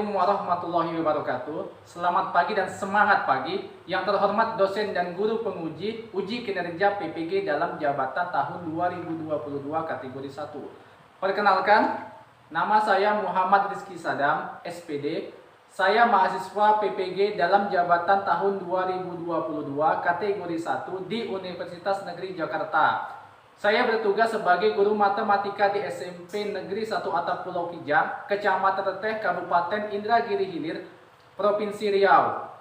Assalamualaikum warahmatullahi wabarakatuh. Selamat pagi dan semangat pagi. Yang terhormat dosen dan guru penguji uji kinerja PPG dalam jabatan tahun 2022 kategori 1. Perkenalkan, nama saya Muhammad Rizky Sadam, SPD. Saya mahasiswa PPG dalam jabatan tahun 2022 kategori 1 di Universitas Negeri Jakarta. Saya bertugas sebagai guru matematika di SMP Negeri 1 Atap Pulau Kijang, Kecamatan Teteh, Kabupaten Indragiri Hilir, Provinsi Riau.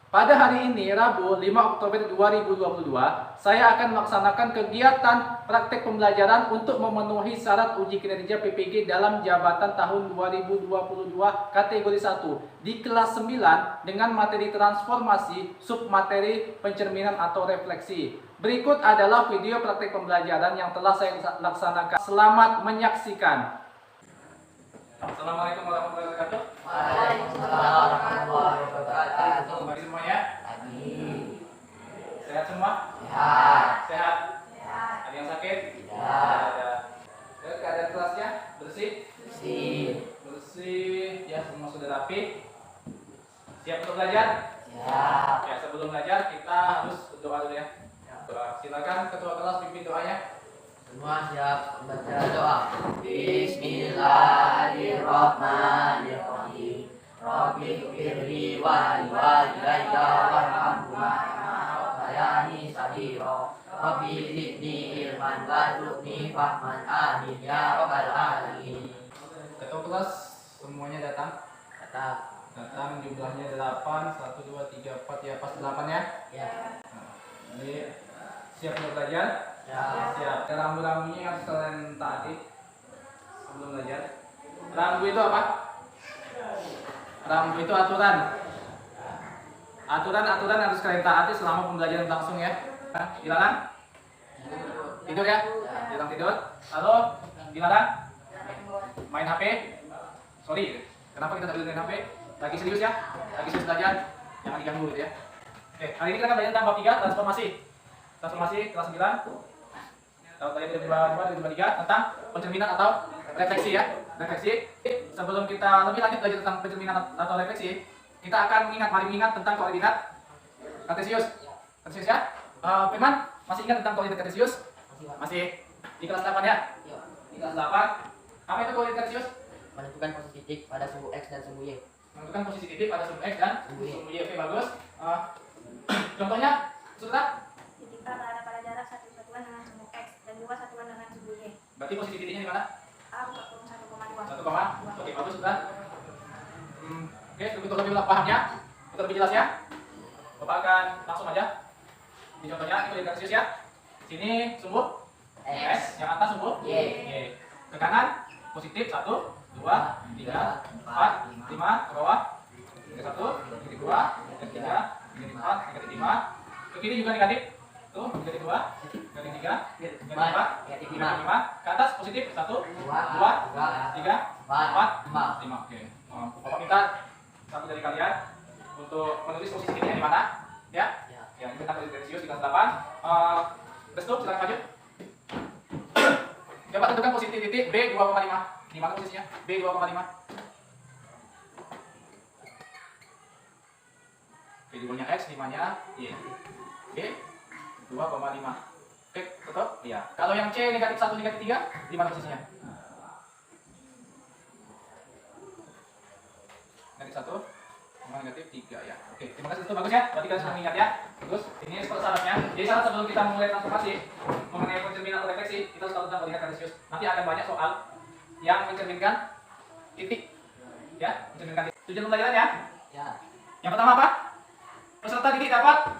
Pada hari ini, Rabu 5 Oktober 2022, saya akan melaksanakan kegiatan praktek pembelajaran untuk memenuhi syarat uji kinerja PPG dalam jabatan tahun 2022 kategori 1 di kelas 9 dengan materi transformasi, submateri pencerminan atau refleksi. Berikut adalah video praktek pembelajaran yang telah saya laksanakan. Selamat menyaksikan. Assalamualaikum warahmatullahi wabarakatuh. Waalaikumsalam warahmatullahi wabarakatuh. Bagi semuanya. Sehat semua? Sehat. Sehat. Sehat. Ada yang sakit? Tidak. Ada. Keadaan kelasnya bersih? Bersih. Bersih. Ya, semua sudah rapi. Siap untuk belajar? Siap. Ya, sebelum belajar kita harus berdoa dulu ya. Doa. Silakan ketua kelas pimpin doanya. Semua siap membaca doa. Bismillahirrahmanirrahim. Rabbi firli walidayya warhamhuma kama rabbayani shaghira. Rabbi zidni ilman warzuqni fahman amin ya rabbal alamin. Ketua kelas semuanya datang. Datang jumlahnya 8, 1, 2, 3, 4 ya, pas 8 ya. Ya. Nah, ini siap untuk belajar? Ya. Siap. Rambu-rambunya yang kalian taati sebelum belajar. Rambu itu apa? Rambu itu aturan. Aturan harus kalian taati selama pembelajaran langsung ya. Dilarang? Tidur ya? Dilarang tidur. Lalu dilarang? Main HP? Sorry, kenapa kita tak boleh main HP? Lagi serius ya? Lagi serius belajar? Jangan diganggu gitu ya. Oke, hari ini kita akan belajar tentang bab 3 transformasi. Transformasi kelas 9. Kalau tadi kita bab 3 tentang pencerminan atau refleksi ya. Refleksi. Sebelum kita lebih lanjut belajar tentang pencerminan atau refleksi, kita akan mari mengingat tentang koordinat kartesius. Kartesius ya. Firman, masih ingat tentang koordinat kartesius? Masih. Di kelas 8 ya? Di kelas 8. Apa itu koordinat kartesius? Menentukan posisi titik pada sumbu X dan sumbu Y. Menentukan posisi titik pada sumbu X dan sumbu Y. Oke, bagus. Contohnya, sudah? Titik A berada pada jarak 1 satuan dengan sumbu X dan 2 satuan dengan sumbu Y. Berarti posisi titiknya di mana? A 1,2. 1, oke, bagus sudah. Oke, untuk lebih pahamnya, untuk lebih jelasnya, Bapak akan langsung aja. Ini contohnya, ini koordinat kartesius ya. Sini sumbu X, yang atas sumbu Y. Ke kanan positif 1, 2, 3, 4, 5, ke bawah. Ke 1, ke 2, ke 3, ke 4, ke 5. Ke kiri juga negatif. Tuh, ke 2, ke 3, ke 4, ke 5. Ke atas positif 1, 2, 3, 4, 5. Oke. Bapak minta satu dari kalian untuk menulis posisi titiknya di mana? Ya? Ya, ini tentang koordinat kartesius di kelas 8. Restu, silakan maju. Coba tentukan posisi titik B 2,5. Di mana posisinya? B 2,5. Oke, di X, di mana Y. B 2,5. Oke, tutup? Iya. Kalau yang C negatif 1, negatif 3, di mana posisinya? Negatif 1, negatif 3 ya. Oke, terima kasih, itu bagus ya. Berarti kalian sudah mengingat ya. Bagus. Ini seperti syaratnya. Jadi syarat sebelum kita mulai transformasi mengenai pencerminan atau refleksi, kita harus tahu tentang koordinat kartesius. Nanti akan banyak soal yang mencerminkan titik. Ya, mencerminkan titik. Tujuan pembelajaran ya. Ya. Yang pertama apa? Peserta didik dapat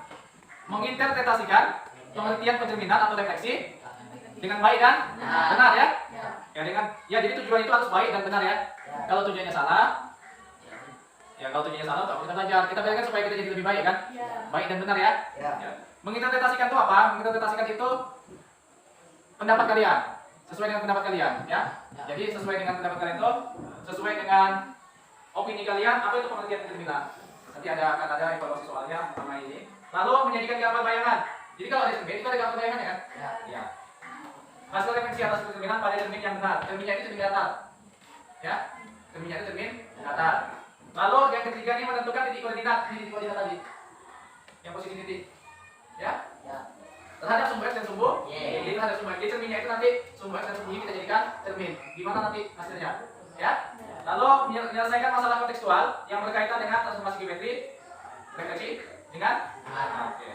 menginterpretasikan pengertian pencerminan atau refleksi dengan baik dan benar ya. Ya, jadi tujuan itu harus baik dan benar ya. Kalau tujuannya salah, untuk kita belajar. Kita belajar supaya kita jadi lebih baik kan? Baik dan benar ya. Menginterpretasikan itu apa? Menginterpretasikan itu pendapat kalian. Sesuai dengan pendapat kalian ya. Jadi sesuai dengan pendapat kalian itu, sesuai dengan opini kalian, apa itu pengertian pencerminan? Nanti akan ada evaluasi soalnya sama ini. Lalu menjadikan gambar bayangan. Jadi kalau ada cermin, itu ada gambar bayangan ya kan? Ya. Hasil refleksi atas pencerminan pada cermin yang benar. Cerminnya itu cermin datar. Ya. Cerminnya itu cermin datar. Lalu yang ketiga ini menentukan titik koordinat. Ini titik koordinat tadi. Yang posisi titik. Ya? Ya. Terhadap sumbu X dan sumbu Y. Jadi terhadap sumbu X. Jadi cerminnya itu nanti sumbu X dan sumbu Y kita jadikan cermin. Gimana nanti hasilnya? Ya? Lalu menyelesaikan masalah kontekstual yang berkaitan dengan transformasi geometri refleksi dengan oke.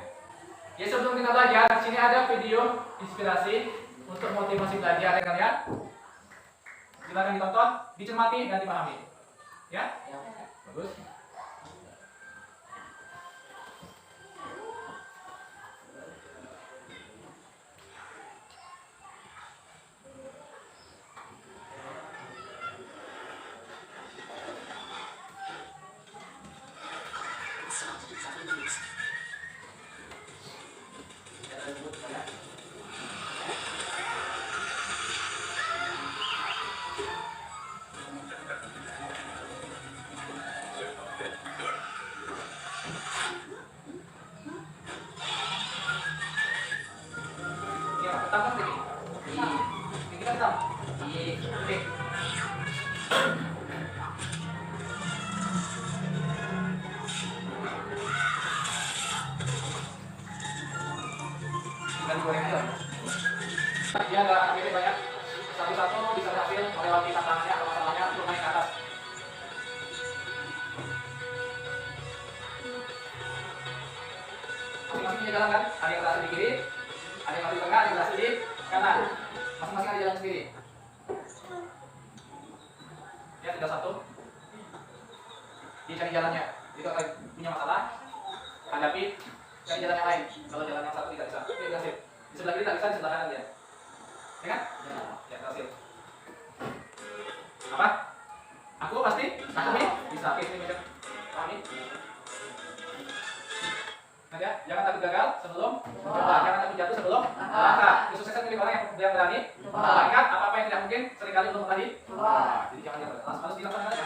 Ya, sebelum kita belajar, di sini ada video inspirasi untuk motivasi belajar ya kalian. Silakan ditonton, dicermati dan dipahami. Ya? Ya. Bagus. Ya, pertama begini. Ini kita hitam. Oke. Tinggal digoreng aja. Dia nggak pilih banyak. Satu-satu bisa berhasil melewati tantangannya atau masalahnya untuk naik ke atas. Masing-masing punya jalan kan? Ada yang berhasil di kiri, ada yang berhasil di tengah, ada yang berhasil di kanan. Masing-masing ada jalan sendiri. Ya, tinggal satu. Dia cari jalannya. Itu akan punya masalah. Hadapi, cari jalan yang lain. Kalau jalan yang satu tidak bisa, dia berhasil. Di sebelah kiri tak bisa, di sebelah kanan dia. Ya kan? Ya, berhasil. Apa? Aku pasti? Aku nih? Bisa. Oke, ini macam. Pahami? Ya, jangan takut gagal sebelum coba, jangan takut jatuh sebelum melangkah. Kesuksesan milik orang yang berani. Ingat apa-apa yang tidak mungkin seringkali belum pernah dicoba. Jadi jangan jatuh. Harus dilakukan aja.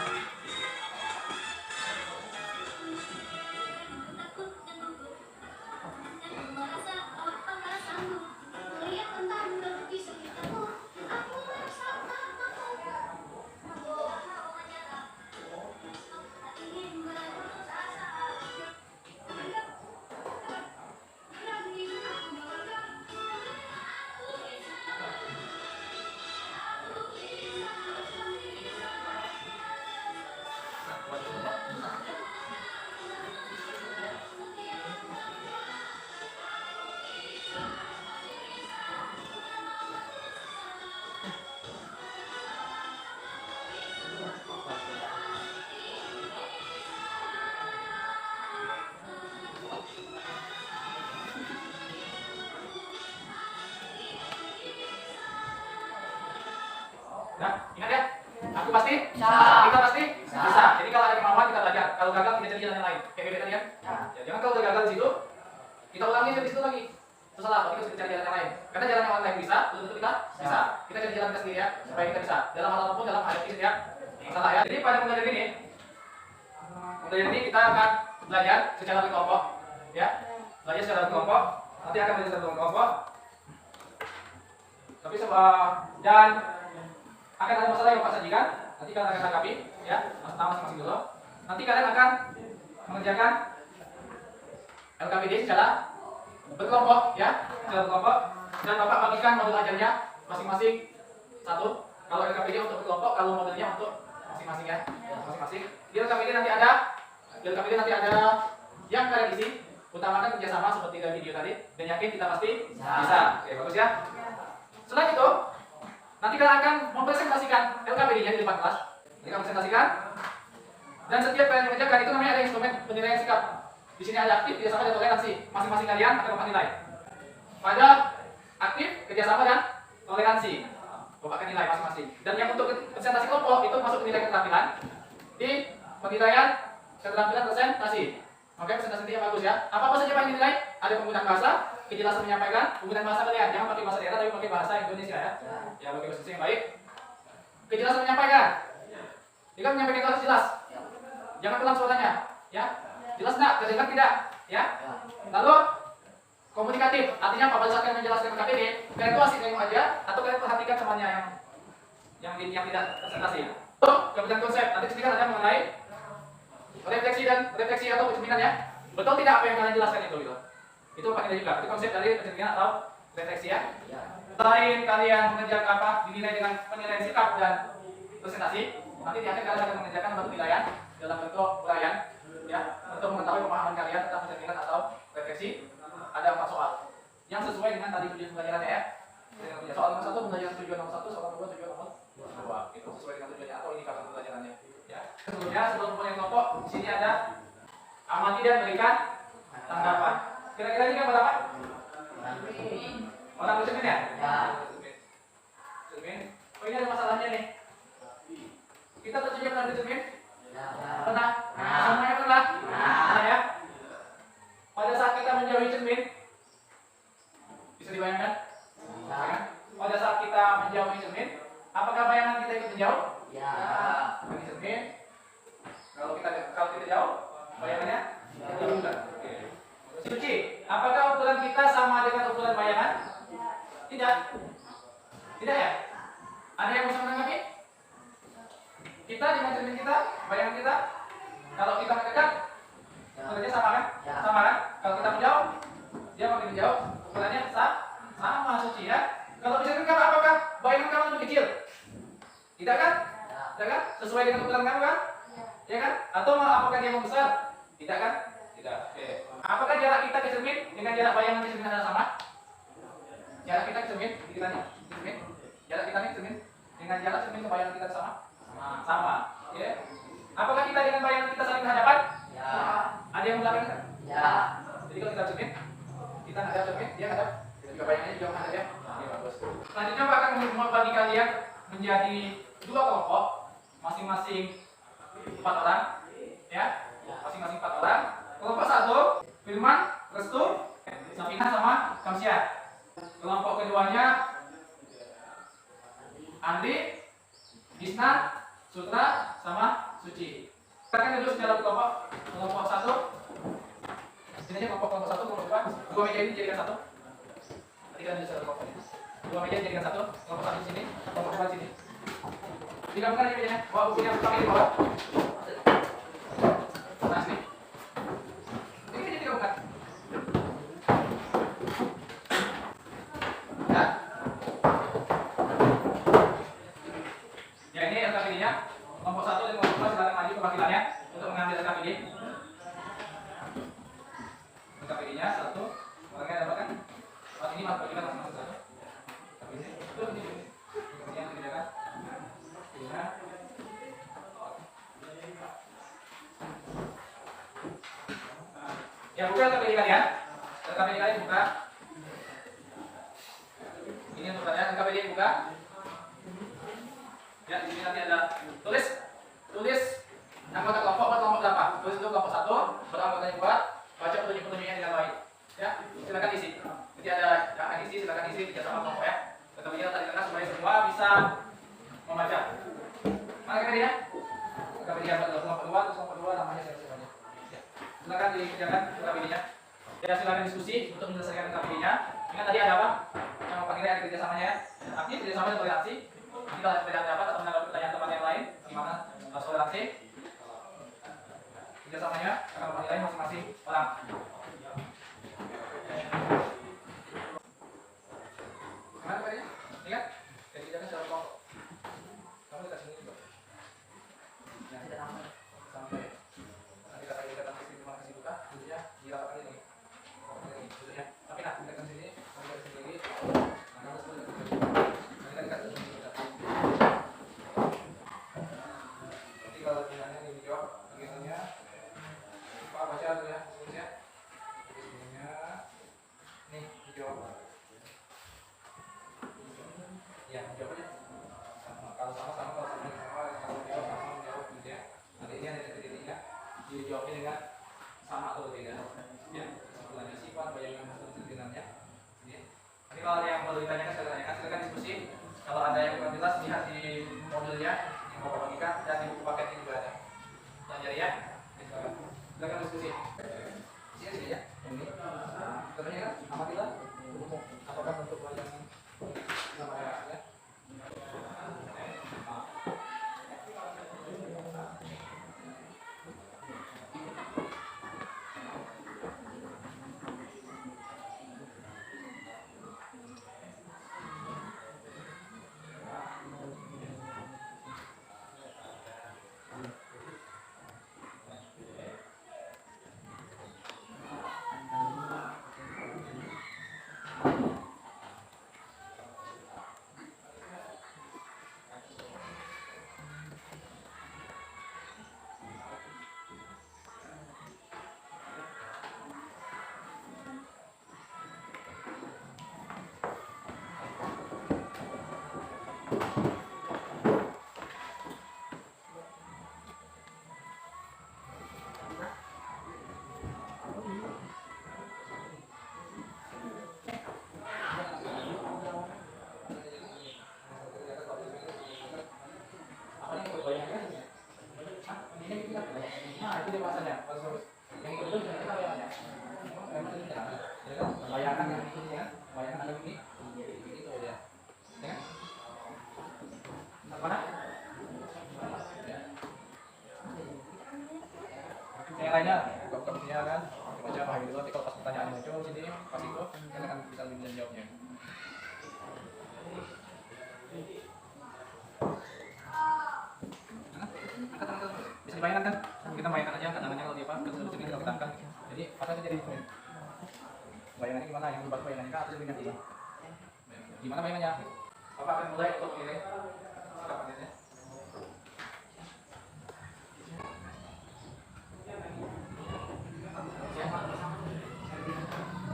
Nah, ingat ya, aku pasti Bisa. kita pasti bisa. Jadi kalau ada kemauan kita belajar, kalau gagal kita cari jalan yang lain. Kayak beda tadi kan? Ya, jangan kalau udah gagal di situ, kita ulangi di situ lagi. Itu salah, kita harus cari jalan yang lain. Karena jalan yang lain bisa, belum tentu kita bisa. Kita cari jalan kita sendiri ya, supaya kita bisa. Dalam hal apapun, dalam menghadapi setiap masalah ya. Jadi pada pembelajaran ini kita akan belajar secara berkelompok, ya. Belajar secara berkelompok. Nanti akan belajar secara berkelompok. Tapi dan akan ada masalah yang Pak sajikan, nanti kalian akan tanggapi, ya, masing-masing dulu. Nanti kalian akan mengerjakan LKPD secara berkelompok, ya, secara berkelompok. Dan Bapak bagikan modul ajarnya masing-masing satu. Kalau LKPD untuk berkelompok, kalau modulnya untuk masing-masing ya, masing-masing. Di LKPD nanti ada yang kalian isi. Utamakan kerjasama seperti dari video tadi, dan yakin kita pasti bisa. Oke, bagus ya. Selain itu, nanti kalian akan mempresentasikan LKPD-nya di depan kelas. Nanti kalian presentasikan. Dan setiap kalian mengerjakan itu namanya ada instrumen penilaian sikap. Di sini ada aktif, kerjasama, dan toleransi. Masing-masing kalian akan dapat nilai. Pada aktif, kerjasama, dan toleransi, Bapak akan nilai masing-masing. Dan yang untuk presentasi kelompok itu masuk penilaian keterampilan di penilaian keterampilan presentasi. Oke, presentasi yang bagus ya. Apa-apa saja yang dinilai? Ada penggunaan bahasa, kejelasan menyampaikan, penggunaan bahasa kalian. Jangan pakai bahasa daerah, tapi pakai bahasa Indonesia ya. Ya, pakai bahasa yang baik. Kejelasan menyampaikan. Jika menyampaikan itu harus jelas. Jangan pelan suaranya, ya. Jelas enggak? Terdengar tidak? Ya. Lalu komunikatif, artinya apa? Pada saat kalian menjelaskan KPD, kalian itu asik nengok aja, atau kalian perhatikan semuanya yang tidak presentasi. Kemudian konsep, nanti sedikit ada mengenai refleksi atau pencerminan ya. Betul tidak apa yang kalian jelaskan itu gitu. Itu pakai juga. Itu konsep dari pencerminan atau refleksi ya. Selain kalian mengerjakan apa dinilai dengan penilaian sikap dan presentasi, nanti di akhir kalian akan mengerjakan bentuk penilaian dalam bentuk uraian ya, untuk mengetahui pemahaman kalian tentang pencerminan atau refleksi. Ada 4 soal yang sesuai dengan tadi tujuan pembelajarannya ya. Soal nomor 1 pembelajaran tujuan nomor 1, soal nomor 2 tujuan nomor 2. Itu sesuai dengan tujuannya atau indikator pembelajarannya ya. Sebelum mulai kelompok, di sini ada amati dan berikan tanggapan. Kira-kira ini kan berapa? Orang bercermin ya? Ya. Cermin. Oh ini ada masalahnya nih. Kita tentunya pernah bercermin? Ya. Pernah? Semuanya pernah? Pernah ya? Pada saat kita menjauhi cermin, bisa dibayangkan? Ya. Pada saat kita menjauhi cermin, apakah bayangan kita ikut menjauh? Ya. Bagi cermin. Kalau kita jauh, bayangannya jauh juga. Oke. Suci, apakah ukuran kita sama dengan ukuran bayangan? Tidak. Tidak ya? Ada yang bisa menanggapi? Kita dengan cermin kita, bayangan kita, kalau kita mendekat, ukurannya sama kan? Sama kan? Kalau kita menjauh, dia makin menjauh, ukurannya sama Suci ya. Kalau bisa kamu, apakah bayangan kamu lebih kecil? Tidak kan? Tidak kan? Sesuai dengan ukuran kamu kan? Ya kan? Atau apakah dia membesar? Tidak kan? Tidak. Oke. Apakah jarak kita ke cermin dengan jarak bayangan ke cermin adalah sama? Jarak kita ke cermin, pikirannya, cermin. Jarak kita ke cermin dengan jarak cermin ke bayangan kita sama? Sama. Ya. Apakah kita dengan bayangan kita saling berhadapan? Ya. Ada yang belakang kita? Ya. Jadi kalau kita cermin, kita ngadap cermin, dia ngadap. Kita juga bayangannya juga menghadap ya. Oke, bagus. Selanjutnya Pak akan membagi kalian menjadi 2 kelompok, masing-masing 4 orang, ya. Masing-masing 4 orang. Kelompok 1, Firman, Restu, Safinah sama Kamsia. Kelompok keduanya Andri, Gisna, Sutra sama Suci. Kita akan duduk secara kelompok. Kelompok 1. Ini aja kelompok 1, kelompok 2. 2 meja ini dijadikan 1. Nanti kita duduk secara kelompok. 2 meja dijadikan 1. Kelompok 1 di sini, kelompok 2 di sini. Digabungkan aja mejanya. Bawa bukunya pakai di bawah. Nah, sini. Ini meja digabungkan. Ya. Ya ini LKPD-nya. Kelompok 1 dan kelompok 2 silakan maju ke wakilannya untuk mengambil LKPD. LKPD-nya 1. Orangnya ada berapa kan? Oh, ini masuk bagikan masing-masing 1. Itu di sini. Yang dikerjakan. Ya. Ya, buka LKPD kalian. LKPD kalian buka. Ini untuk kalian LKPD buka. Ya, di sini nanti ada tulis anggota kelompok buat kelompok berapa. Tulis itu kelompok 1, beranggotanya buat baca petunjuk-petunjuknya dengan baik. Ya, silakan isi. Nanti ada yang akan isi, silakan isi di sama kelompok ya. Kemudian tadi karena supaya semua bisa membaca. Mana KPD ya? KPD yang kelompok 2, terus kelompok 2 namanya siapa-siapanya. Ya. Silakan dikerjakan KPD-nya. Ya, silakan diskusi untuk menyelesaikan KPD-nya. Ingat tadi ada apa? Yang panggilnya ada kerjasamanya ya. Aktif kerjasama dan toleransi. Nanti kalau ada pendapat atau menanggapi pertanyaan teman yang lain, gimana toleransi? Kerjasamanya akan menilai masing-masing orang. Gimana tadi? Ingat? Jadi jangan secara kelompok. Kamu dekat sini juga. Ya, tidak sampai. Nanti kata terima kasih buka, duduknya dirapatkan ini. Duduknya. Tapi nah, dekat sini, dekat sini. Nah, terus nanti dekat sini. Nanti kalau pertanyaannya dijawab, bagiannya Pak baca dulu ya, tulisnya. Tulisnya. Nih, dijawab. Ya, jawabnya sama. Kalau sama-sama, kalau jawab gitu ya. Nanti ini ada titik-titiknya. Dijawabnya dengan sama atau tidak. Ya, kesimpulannya sifat, bayangan atau cerminannya. Ya. Nanti kalau ada yang mau ditanyakan, silakan diskusi. Kalau ada yang kurang jelas, lihat di modulnya yang Bapak bagikan dan di buku paketnya juga ada. Pelajari ya. Silakan diskusi. Sini ya. Ini. Contohnya kan, amatilah. Apakah bentuk bayangan sama ya? Nah, itu dia bahasanya. Yang itu kita bayangannya. Bayangan yang ini ya, bayangan ada ini. Itu dia. Ya. Mana? Yang lainnya, buka bukunya kan, baca pahami dulu. Nanti kalau pas pertanyaan muncul sini, pas itu, kita akan bisa lebih bisa jawabnya. Bisa dibayangkan kan? Kita bayangkan aja angkat tangannya kalau dia apa, terus kita angkat. Jadi apa saja jadi bayangannya gimana? Yang berubah bayangannya kan atau lebihnya berubah? Gimana bayangannya? Apa akan mulai untuk ini? Kapannya?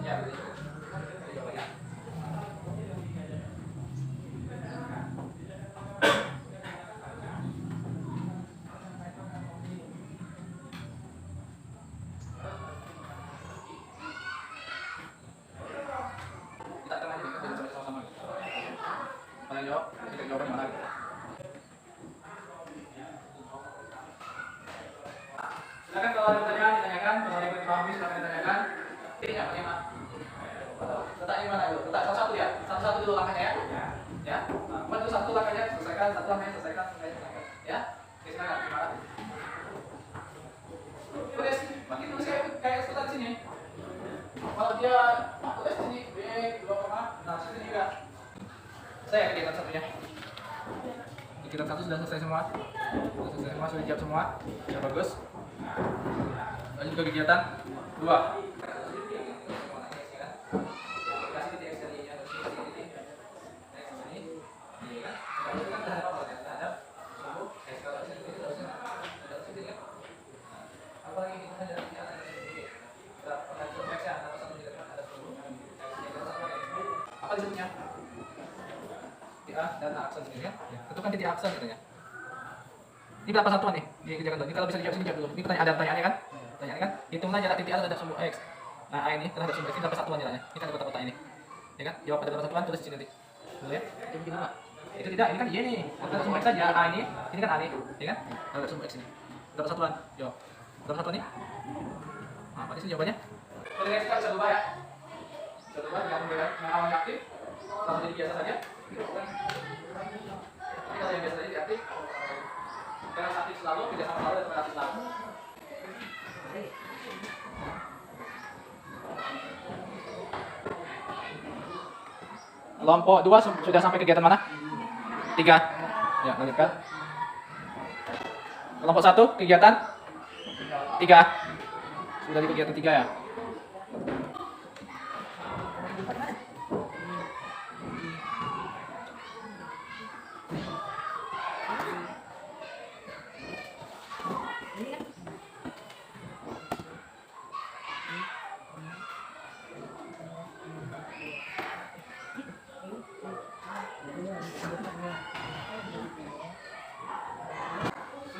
Ya, kita akan aja kita sama-sama. Mana jawab? Kita jawab mana? Silakan kalau ada pertanyaan ditanyakan, kalau ada yang dipahami silakan ditanyakan. Ini apa ya, Mak? Letaknya mana dulu? Letak satu-satu ya. Satu-satu dulu langkahnya ya. Ya. Buat dulu satu langkahnya selesaikan, satu langkahnya selesaikan, selesaikan. Ya. Oke, silakan. Terima kasih. Tulis, makin tulis kayak seperti sini. Kalau dia tulis sini B 2, nah sini juga. Saya kegiatan satunya. Kegiatan satu sudah selesai semua. Sudah selesai semua, sudah dijawab semua. Ya bagus. Lanjut ke kegiatan 2. Apa disebutnya? Titik A dan aksen sendiri ya. Tentukan titik aksen katanya. Ini berapa satuan nih? Dikerjakan dulu. Ini kalau bisa dijawab sini jawab dulu. Ini ada pertanyaannya kan? Pertanyaannya kan? Hitunglah jarak titik A terhadap sumbu X. Nah, A ini terhadap sumbu X ini berapa satuan jaraknya? Ini kan ada kotak-kotak ini. Ya kan? Jawab pada berapa satuan tulis di sini nanti. Dulu ya. Itu begini, Pak. Itu tidak, ini kan Y nih. Terhadap sumbu X saja. A ini kan A nih. Ya kan? Terhadap sumbu X ini. Berapa satuan? Jawab. Berapa satuan nih? Nah, apa sih jawabannya? Kalau kita bisa ubah ya. Bisa ubah jangan membedakan yang awalnya aktif. Kalau jadi biasa saja. Tapi kalau yang biasa saja diaktif. Karena aktif selalu, tidak sama selalu, dan aktif selalu. Kelompok 2 sudah sampai kegiatan mana? 3. Ya, lanjutkan. Kelompok 1 kegiatan 3. Sudah di kegiatan 3 ya.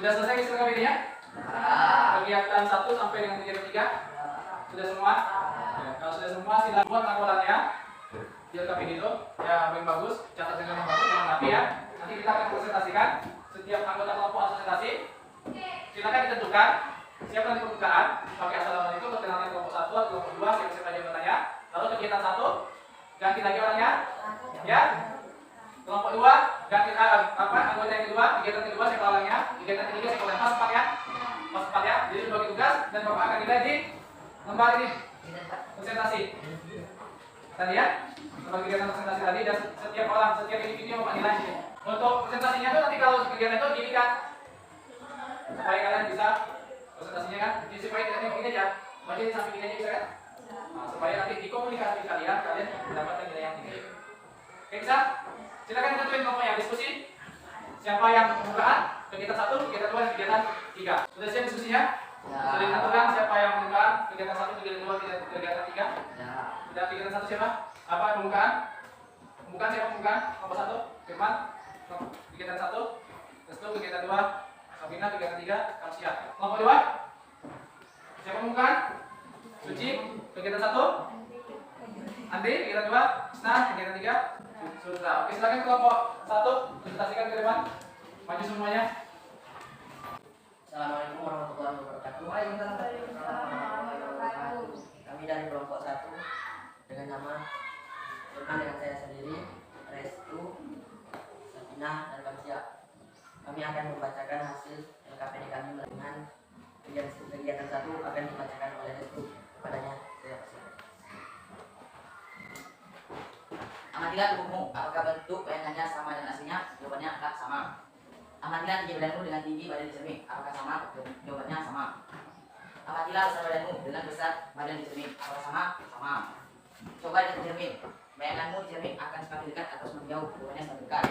Sudah selesai istilah KBD-nya? Kegiatan 1 sampai dengan kegiatan 3? Sudah semua? Ya, kalau sudah semua silahkan buat laporannya di KBD itu ya yang bagus, catat dengan yang bagus, jangan rapi ya. Nanti kita akan presentasikan setiap anggota kelompok presentasi. Silakan ditentukan siapa nanti pembukaan pakai assalamualaikum itu perkenalan kelompok 1 atau kelompok 2 siapa saja yang bertanya. Lalu kegiatan 1 ganti lagi orangnya ya. Kelompok 2 ganti anggota yang kedua, kegiatan kedua siapa orangnya, kegiatan ketiga siapa orangnya, pas 4 ya. Pas 4 ya. Jadi bagi tugas dan Bapak akan nilai di lembar ini presentasi. Tadi ya. Lembar kegiatan presentasi tadi dan setiap orang, setiap individu yang Bapak nilai sini. Untuk presentasinya itu nanti kalau kegiatan itu gini kan. Supaya kalian bisa presentasinya kan, jadi supaya tidak tengok ini aja, baca di samping ini aja bisa kan? Nah, supaya nanti di komunikasi kalian mendapatkan nilai yang tinggi. Oke bisa? Silakan tentuin kelompoknya diskusi. Siapa yang pembukaan? Kegiatan 1, kegiatan 2, kegiatan 3. Sudah siap diskusinya? Sudah ditentukan siapa yang pembukaan? Kegiatan 1, kegiatan 2, kegiatan 3? Sudah kegiatan 1 siapa? Apa pembukaan? Pembukaan siapa pembukaan? Kelompok 1, Firman. Kegiatan 1, Restu, kegiatan 2, Sabina, kegiatan 3, Kamsia. Kelompok 2? Siapa pembukaan? Suci, kegiatan 1, Andri, kegiatan 2, Isna, kegiatan 3, sudah. Oke, silakan kelompok 1 presentasikan ke depan. Maju semuanya. Assalamualaikum warahmatullahi wabarakatuh. Kami dari kelompok 1 dengan nama dengan saya sendiri, Restu, Sakinah, dan Kamsia. Kami akan membacakan hasil LKPD kami dengan kegiatan 1 akan dibacakan oleh Restu. Kepadanya saya persilakan. Amatilah tubuhmu, apakah bentuk bayangannya sama dengan aslinya? Jawabannya adalah sama. Amatilah tinggi badanmu dengan tinggi badan di cermin, apakah sama? Jawabannya sama. Amatilah besar badanmu dengan besar badan di cermin, apakah sama? Sama. Coba lihat di cermin, bayanganmu di cermin akan semakin dekat atau semakin jauh? Jawabannya semakin dekat.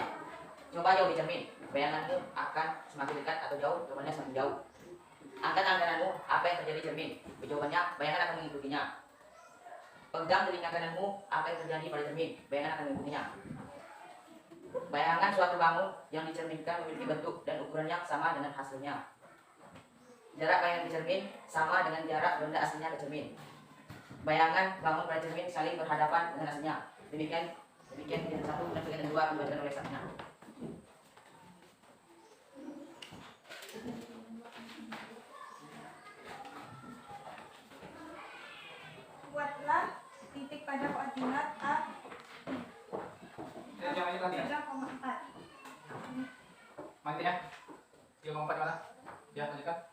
Coba jauh di cermin, bayanganmu akan semakin dekat atau jauh? Jawabannya semakin jauh. Angkat angkananmu, apa yang terjadi di cermin? Jawabannya, bayangan akan mengikutinya. Pegang telinga kananmu, apa yang terjadi pada cermin? Bayangan akan mengikutinya. Bayangan suatu bangun yang dicerminkan memiliki bentuk dan ukuran yang sama dengan hasilnya. Jarak bayangan di cermin sama dengan jarak benda aslinya ke cermin. Bayangan bangun pada cermin saling berhadapan dengan aslinya. Demikian kegiatan 1 dan kegiatan 2 dibacakan oleh Sakinah. Buatlah titik pada koordinat A 3,4. Mati ya. 3,4 mana? Ya, lanjutkan.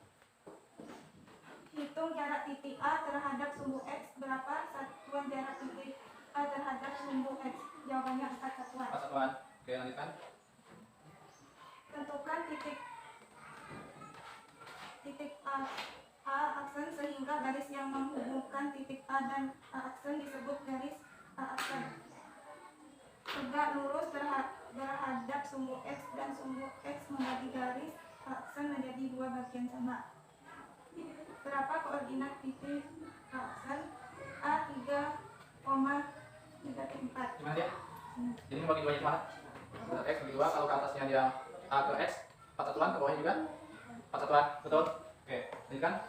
Hitung jarak titik A terhadap sumbu X berapa satuan jarak titik A terhadap sumbu X? Jawabannya 4 satuan. 4 satuan. Oke, lanjutkan. Tentukan titik A aksen sehingga garis yang menghubungkan titik A dan A aksen disebut garis A aksen. Tegak lurus terhadap sumbu X dan sumbu X membagi garis A aksen menjadi 2 bagian sama. Berapa koordinat titik A aksen? A 3,34. Gimana dia? Jadi ini bagi 2 nya mana? X bagi 2, kalau ke atasnya dia A ke X 4 satuan, ke bawahnya juga 4 satuan, betul? Oke, lanjutkan.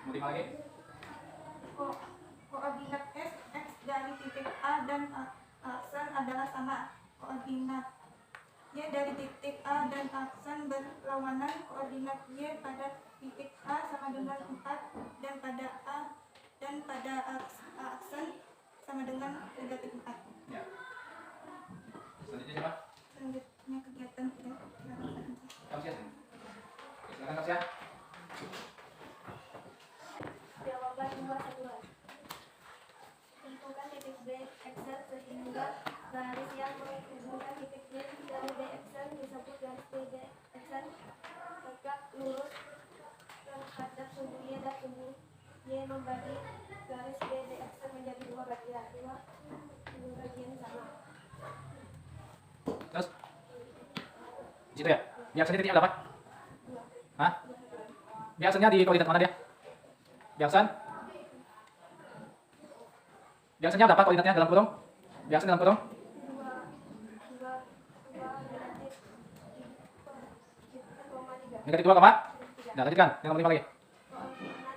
Mau di mana lagi? Koordinat X dari titik A dan A aksen adalah sama. Koordinat Y dari titik A dan aksen berlawanan. Koordinat Y pada titik A sama dengan 4 dan pada A aksen sama dengan negatif 4. Ya. Selanjutnya siapa? Selanjutnya kegiatan Kamsia. Silakan Kamsia. Jawaban 2 satuan. Tentukan titik B Excel sehingga garis yang menghubungkan titik B dari B Excel disebut garis B Excel. Tegak lurus terhadap sumbu Y dan sumbu Y membagi garis B Excel menjadi 2 bagian sama. Terus? Di situ ya? Di aksennya titiknya berapa? Hah? Di aksennya di koordinat mana dia? Di aksen? Di aksennya berapa koordinatnya dalam kurung? Di aksen dalam kurung? Negatif 2, nah, lanjutkan. Yang nomor 5 lagi. Koordinat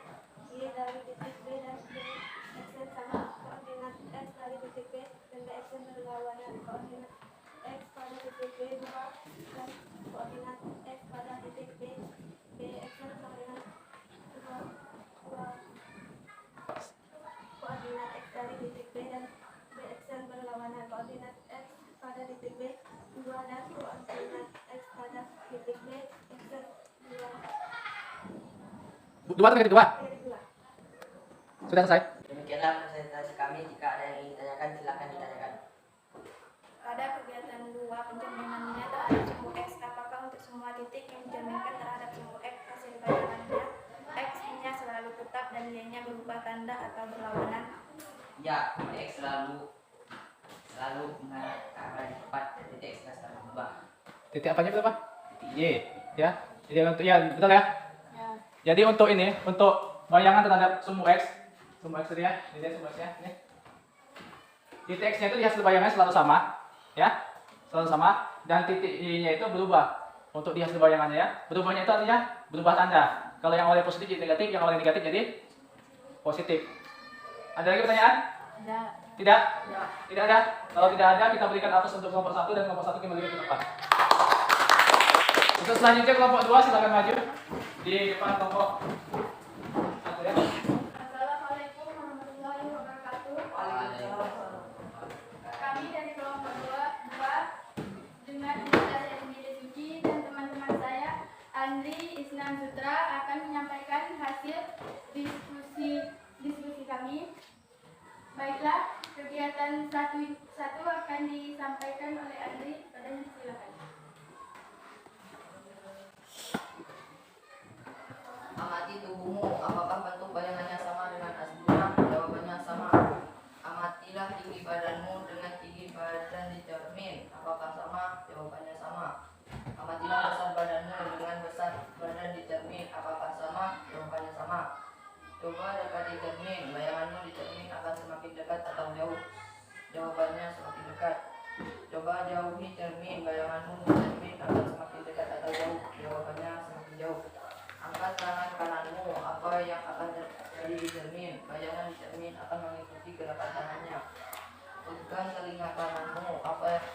Y dari titik B dan B Excel sama. Koordinat X dari titik B dan B Excel berlawanan. Koordinat X pada titik B 2 dan koordinat X pada titik B Excel sama dengan 2. Koordinat X dari titik B dan B Excel berlawanan. Koordinat X pada titik B 2 dan koordinat X pada titik B Excel 2 atau negatif 2? 2. Sudah selesai? Demikianlah presentasi kami. Jika ada yang ingin ditanyakan, silakan ditanyakan. Pada kegiatan 2, pencerminannya terhadap sumbu X. Apakah untuk semua titik yang dicerminkan terhadap sumbu X hasil bayangannya X-nya selalu tetap dan Y-nya berubah tanda atau berlawanan? Ya, X selalu mengarah ke arah yang tepat dan titik X selalu berubah. Titik apanya berapa? Y, ya. Jadi untuk ya, betul ya? Jadi untuk ini, untuk bayangan terhadap sumbu X tadi ya, ini dia sumbu X-nya, ini. Titik X-nya itu di hasil bayangannya selalu sama, ya, selalu sama, dan titik Y-nya itu berubah untuk di hasil bayangannya ya. Berubahnya itu artinya berubah tanda. Kalau yang awalnya positif jadi negatif, yang awalnya negatif jadi positif. Ada lagi pertanyaan? Tidak? Tidak ada? Kalau tidak ada, kita berikan atas untuk kelompok 1 dan kelompok 1 kembali ke tempat. Untuk selanjutnya kelompok 2 silakan maju. Di depan kelompok 1 ya. Assalamualaikum warahmatullahi wabarakatuh. Waalaikumsalam. Kami dari kelompok 2 dengan saya sendiri Suci dan teman-teman saya Andri Isnan Sutra akan menyampaikan hasil diskusi kami. Baiklah, kegiatan satu akan disampaikan oleh Andri. Padanya silakan. Amati tubuhmu, apakah bentuk bayangannya sama dengan aslinya? Jawabannya sama. Amatilah tinggi badanmu dengan tinggi badan di cermin, apakah sama? Jawabannya sama. Amatilah besar badanmu dengan besar badan di cermin, apakah sama? Jawabannya sama. Coba dekati cermin, bayanganmu di cermin akan semakin dekat atau jauh? Jawabannya semakin dekat. Coba jauhi cermin, bayanganmu di cermin akan semakin dekat atau jauh? Jawabannya semakin jauh. Angkat tangan kananmu, apa yang akan terjadi di cermin? Bayangan di cermin akan mengikuti gerakan tangannya. Pegang telinga kananmu, apa yang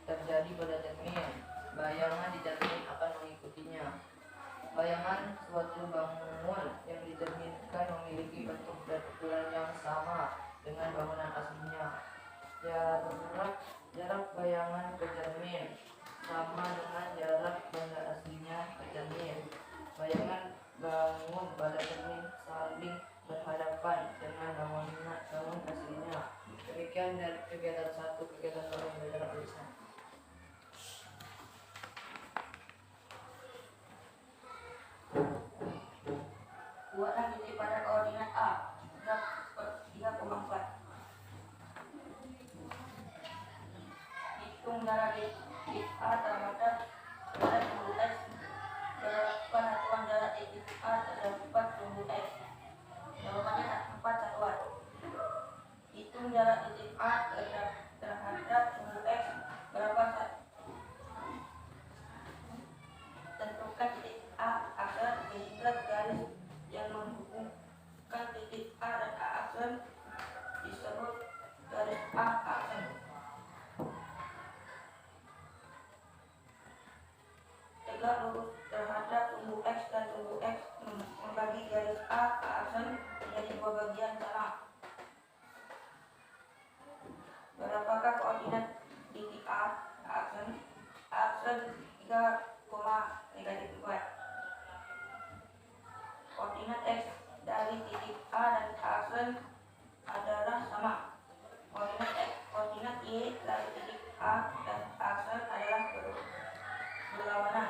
terjadi pada cermin? Bayangan di cermin akan mengikutinya. Bayangan suatu bangunan yang dicerminkan memiliki bentuk dan ukuran yang sama dengan bangunan aslinya. Jarak bayangan ke cermin sama dengan jarak benda aslinya ke cermin. Bayangan bangun pada cermin saling berhadapan dengan bangun aslinya. Demikian dari kegiatan 1, kegiatan 2 yang belajar tulisan. Buatlah titik pada koordinat A 3,4. Hitung jarak titik A terhadap sumbu X. Berapa satuan jarak titik A terdapat sumbu X? Jawabannya 4 satuan. Hitung jarak titik A terhadap sumbu X. Berapa satuan? Tentukan titik A aksen sehingga garis yang menghubungkan titik A dan A aksen disebut garis A aksen. Tegak lurus terhadap sumbu X dan sumbu X membagi garis A aksen menjadi 2 bagian sama. Berapakah koordinat titik A aksen? Aksen 3, -4. Koordinat X dari titik A dan aksen adalah sama. Koordinat Y dari titik A dan aksen adalah berlawanan.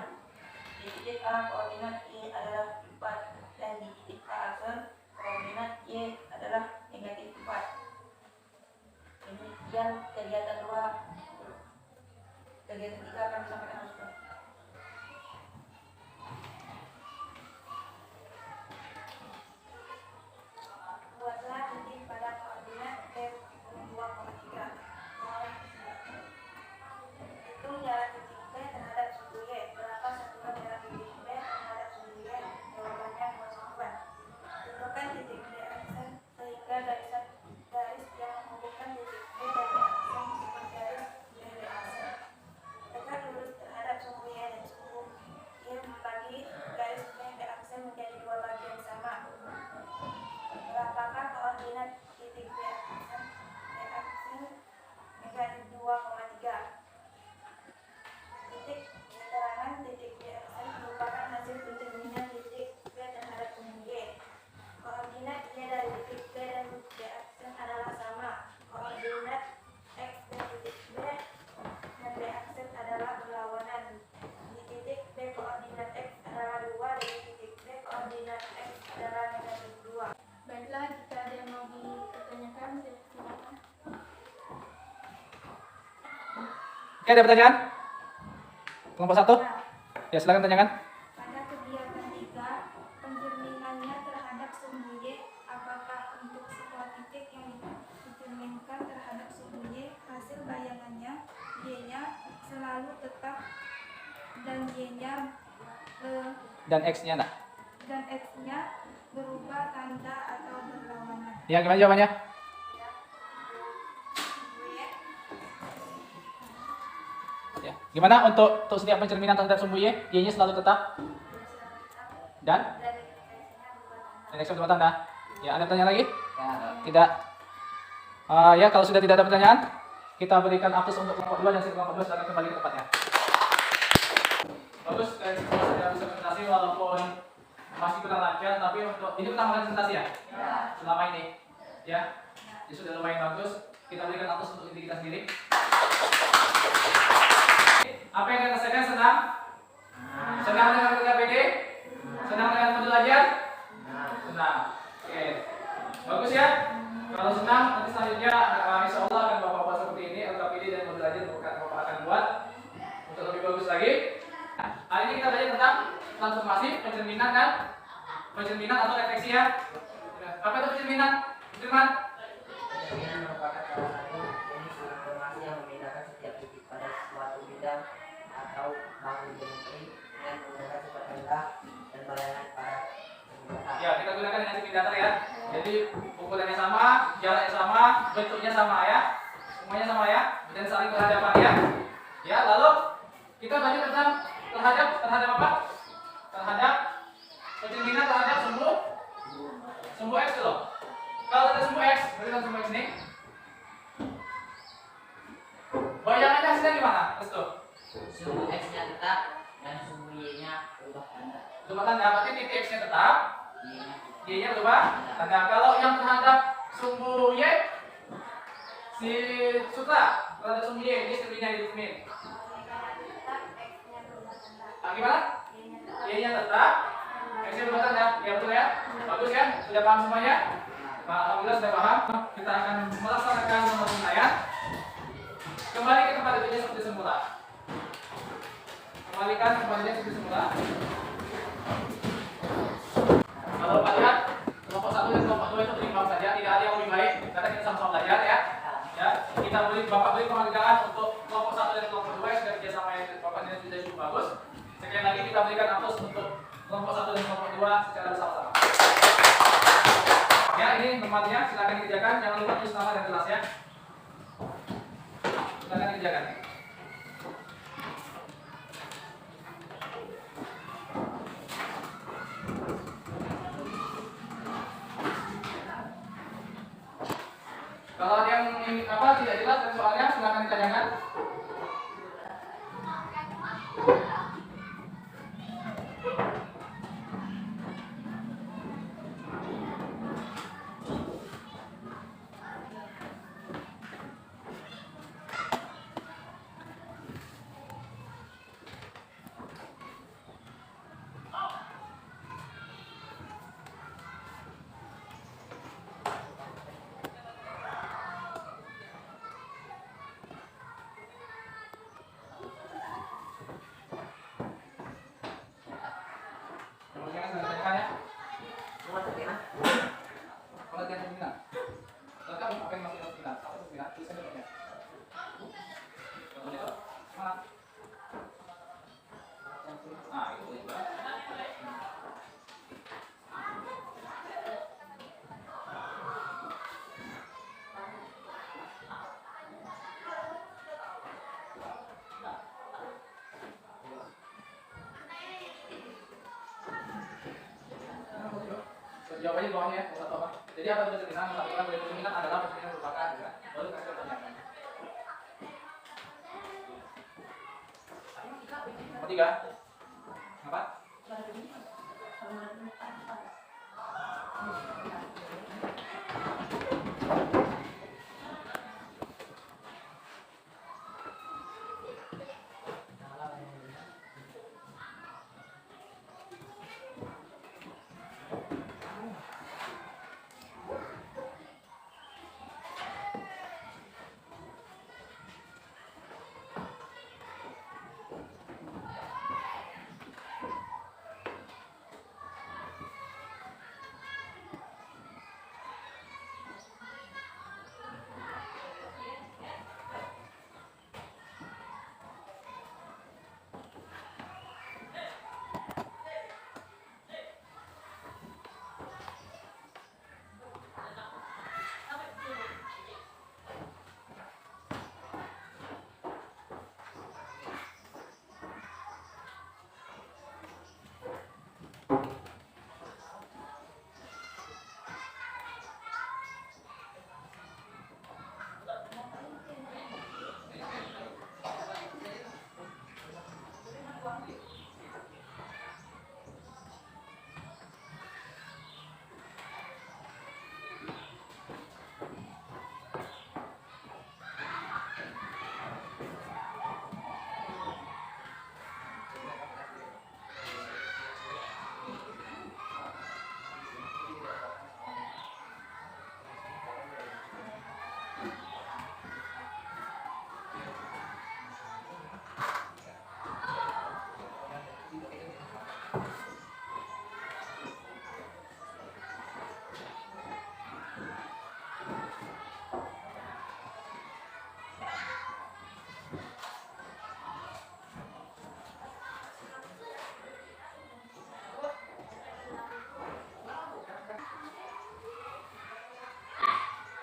Di titik A koordinat Y adalah 4 dan di titik A aksen koordinat Y adalah negatif 4. Demikian kegiatan 2. Kegiatan 3 akan disampaikan oleh Ustaz. Buatlah titik pada koordinat F2,3. Hitung jarak titik B terhadap sumbu Y. Berapa satuan jarak titik B terhadap sumbu Y? Jawabannya 2 satuan. Tentukan titik B aksen sehingga garis yang menghubungkan titik B dan B aksen disebut garis BB aksen. Tegak lurus terhadap sumbu Y dan sumbu Y membagi garis BB aksen menjadi 2 bagian sama. Berapakah koordinat titik B aksen negatif 2,3? Titik keterangan titik B aksen merupakan hasil pencerminan titik B terhadap sumbu Y. Koordinat Y dari titik B dan B aksen adalah sama. Koordinat X dari titik B dan B aksen adalah berlawanan. Di titik B koordinat X adalah 2, dari titik B koordinat X adalah negatif 2. Baiklah, jika ada yang mau dipertanyakan, silakan. Oke, ada pertanyaan? Kelompok 1? Nah, Ya, silakan tanyakan. pada kegiatan 3, pencerminannya terhadap sumbu Y, apakah untuk semua titik yang dicerminkan terhadap sumbu Y, hasil bayangannya Y-nya selalu tetap dan Y-nya Dan X-nya enggak? dan X-nya berubah tanda atau berlawanan. Ya, gimana jawabannya? Ya. Gimana untuk setiap pencerminan terhadap sumbu Y? Y-nya selalu tetap Dan redaksi berubah tanda. Ya, ada pertanyaan lagi? Tidak. Ya, kalau sudah tidak ada pertanyaan, kita berikan aplaus untuk kelompok 2 dan si kelompok 2 silakan kembali ke tempatnya. Bagus, kalian semua sudah bisa presentasi walaupun masih kurang lancar, tapi untuk ini pertama kali presentasi ya? Selama ini. Ya. Ini sudah lumayan bagus. Kita berikan aplaus untuk diri kita sendiri. Apa yang kalian rasakan? Senang? Senang dengan KPD? Senang dengan pembelajaran? Senang. Oke. Bagus ya? Kalau senang, nanti selanjutnya insya Allah akan bapak-bapak seperti ini, LKPD dan pembelajaran bapak akan buat untuk lebih bagus lagi. Hari ini kita belajar tentang transformasi, pencerminan dan pencerminan atau refleksi ya. Apa itu pencerminan? Firman? Pencerminan merupakan salah satu jenis informasi yang membedakan setiap titik pada suatu bidang atau bangun geometri dengan menggunakan sifat rendah dan bayangan pada permukaan. Ya, kita gunakan dengan indikator ya. Jadi ukurannya sama, jaraknya sama, bentuknya sama ya. Semuanya sama ya, dan saling berhadapan ya. Ya, lalu kita belajar tentang terhadap apa? Terhadap pencerminan terhadap sumbu X loh. Kalau ada sumbu X, berarti kan sumbu X ini. Bayangannya hasilnya gimana? Restu? Sumbu X-nya tetap dan sumbu Y-nya berubah tanda. Berubah tanda, berarti titik X-nya tetap, Y-nya Y-nya berubah tanda. Kalau yang terhadap sumbu Y, si Sutra terhadap sumbu Y, ini sebenarnya didemin. Gimana? Y-nya tetap, X-nya berubah tanda. Ya betul ya? Bagus ya? Sudah paham semuanya? Alhamdulillah sudah paham. Kita akan melaksanakan penguraian. Kembali ke tempat duduknya seperti semula. Kembalikan tempatnya seperti semula. Kalau Pak lihat kelompok 1 dan kelompok 2 itu berimbang saja, tidak ada yang lebih baik karena kita sama-sama belajar ya. Ya, kita Bapak beri penghargaan untuk kelompok 1 dan kelompok 2 yang sudah kerjasama yang Bapak ini sudah cukup bagus. Sekali lagi kita berikan aplaus untuk kelompok 1 dan kelompok 2 secara bersama-sama. Ya, ini tempatnya, silakan dikerjakan. Jangan lupa tulis nama dan kelas ya. Silakan dikerjakan. Kalau ada yang tidak jelas dan soalnya silakan ditanyakan. Jawabannya di bawahnya ya, satu apa? Jadi apa itu pencerminan? Melakukan pencerminan adalah pencerminan merupakan baru kasih pertanyaan. Nomor 3. Apa?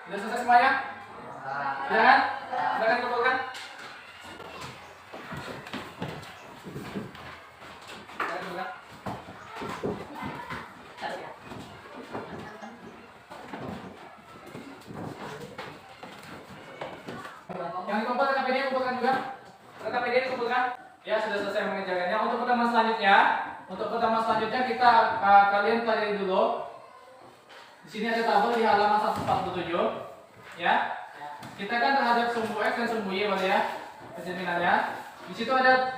Sudah selesai semuanya? Sudah kan? Silakan kumpulkan. Silakan kumpulkan. Yang dikumpulkan KPD kumpulkan juga. KPD dikumpulkan. Ya, sudah selesai mengerjakannya. Untuk pertemuan selanjutnya kita kalian pelajari dulu. Di sini ada tabel di halaman 147. Ya. Kita kan terhadap sumbu X dan sumbu Y, boleh ya? Pencerminannya. Di situ ada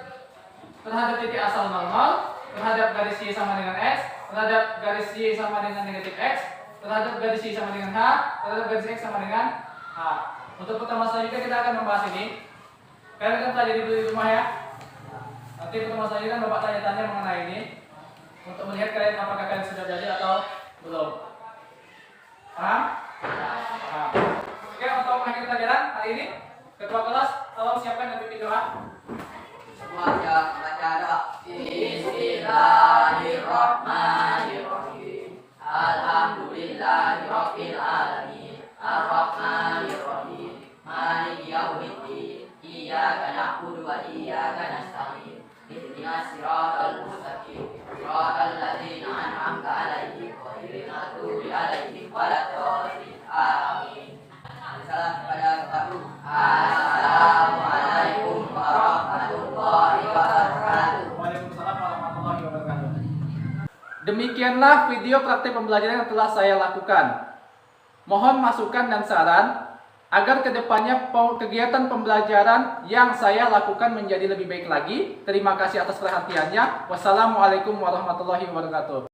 terhadap titik asal 00, terhadap garis Y sama dengan X, terhadap garis Y sama dengan negatif X, terhadap garis Y sama dengan H, terhadap garis X sama dengan H. Untuk pertemuan selanjutnya kita akan membahas ini. Kalian akan pelajari dulu di rumah ya. Nanti pertemuan selanjutnya Bapak tanya-tanya mengenai ini untuk melihat kalian apakah kalian sudah belajar atau belum. Paham? Paham. Oke, untuk mengakhiri pelajaran hari ini, ketua kelas tolong siapkan dan pimpin doa. Semuanya baca doa. Bismillahirrahmanirrahim. Alhamdulillahirabbil alamin. Arrahmanirrahim. Maliki yaumiddin. Iyyaka na'budu wa iyyaka nasta'in. Ihdinas siratal mustaqim. Siratal ladzina an'amta 'alaihim ghairil maghdubi alaihim waladdallin. Amin. Salam kepada Bapak Guru. Assalamualaikum warahmatullahi wabarakatuh. Waalaikumsalam warahmatullahi wabarakatuh. Demikianlah video praktik pembelajaran yang telah saya lakukan. Mohon masukan dan saran agar kedepannya kegiatan pembelajaran yang saya lakukan menjadi lebih baik lagi. Terima kasih atas perhatiannya. Wassalamualaikum warahmatullahi wabarakatuh.